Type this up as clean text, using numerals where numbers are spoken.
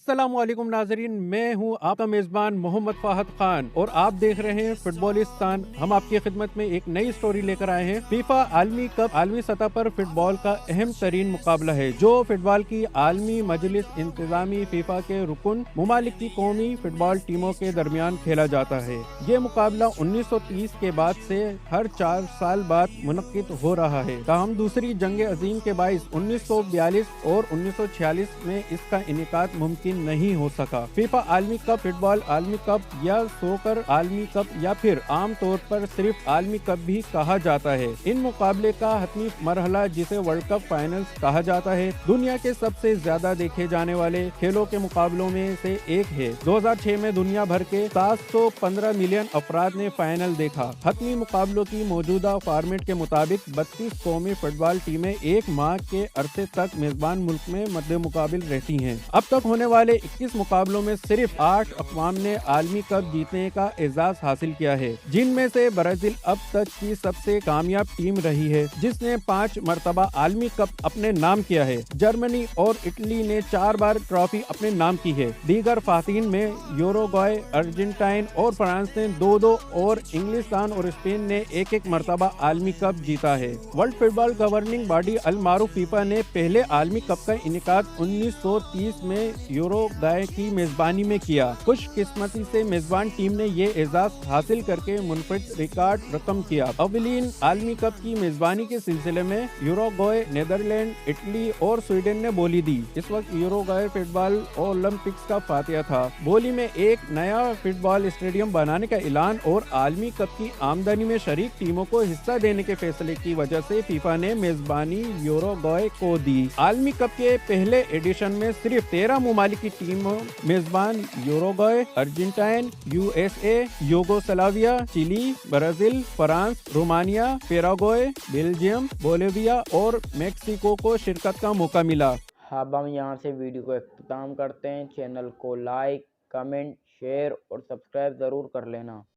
अस्सलाम वालेकुम नाजरीन, मैं हूं आपका मेज़बान मोहम्मद फ़ाहद खान और आप देख रहे हैं फुटबॉलिस्तान। हम आपकी खिदमत में एक नई स्टोरी लेकर आए हैं। फीफा आलमी कप आलमी सतह पर फुटबॉल का अहम तरीन मुकाबला है जो फुटबॉल की आलमी मजलिस इंतजामी फीफा के रुकन मुमालिक की कौमी फुटबॉल टीमों के दरमियान खेला जाता है। ये मुकाबला 1930 के बाद से हर 4 साल बाद मुनक्किद हो रहा है। ताहम दूसरी जंग अजीम के बाइस 1942 और 1946 में इसका इनेकाद मुमकिन नहीं हो सका। फीफा आलमी कप फुटबॉल आलमी कप या सोकर आलमी कप या फिर आम तौर पर सिर्फ आलमी कप भी कहा जाता है। इन मुकाबले का हतमी मरहला जिसे वर्ल्ड कप फाइनल्स कहा जाता है दुनिया के सबसे ज्यादा देखे जाने वाले खेलों के मुकाबलों में से एक है। 2006 में दुनिया भर के 715 मिलियन अफराद ने फाइनल देखा। हतमी मुकाबलों की मौजूदा फॉर्मेट के मुताबिक 32 कौमी फुटबॉल टीमें एक माह के अरसे तक मेजबान मुल्क में मद्दे मुकाबिल रहती हैं। अब तक होने वाले 21 मुकाबलों में सिर्फ 8 अक़वाम ने आलमी कप जीतने का एजाज हासिल किया है, जिनमें से ब्राजील अब तक की सबसे कामयाब टीम रही है जिसने 5 मरतबा आलमी कप अपने नाम किया है। जर्मनी और इटली ने 4 बार ट्रॉफी अपने नाम की है। दीगर फातीन में यूरुग्वे, अर्जेंटीना और फ्रांस ने 2-2 और इंग्लिस्तान और स्पेन ने 1-1 मरतबा आलमी कप जीता है। वर्ल्ड फुटबॉल गवर्निंग बॉडी अल मारूफ फीफा ने पहले आलमी कप का इनेकाद 1930 में यूरुग्वे की मेजबानी में किया। खुशकिस्मती से मेजबान टीम ने ये एजाज हासिल करके मुनफरिद रिकॉर्ड रकम किया। अवलीन आलमी कप की मेजबानी के सिलसिले में यूरुग्वे, नीदरलैंड, इटली और स्वीडन ने बोली दी। इस वक्त यूरुग्वे फुटबॉल ओलंपिक्स का फातिहा था। बोली में एक नया फुटबॉल स्टेडियम बनाने का ऐलान और आलमी कप की आमदनी में शरीक टीमों को हिस्सा देने के फैसले की वजह से फीफा ने मेजबानी यूरुग्वे को दी। आलमी कप के पहले एडिशन में सिर्फ 13 मुमालिक की टीमों मेजबान Uruguay, Argentina, USA, Yugoslavia, Chile, Brazil, France, Romania, Paraguay, Belgium, Bolivia और मेक्सिको को शिरकत का मौका मिला। अब हम यहाँ से वीडियो को इख्तिताम करते हैं। चैनल को लाइक, कमेंट, शेयर और सब्सक्राइब ज़रूर कर लेना।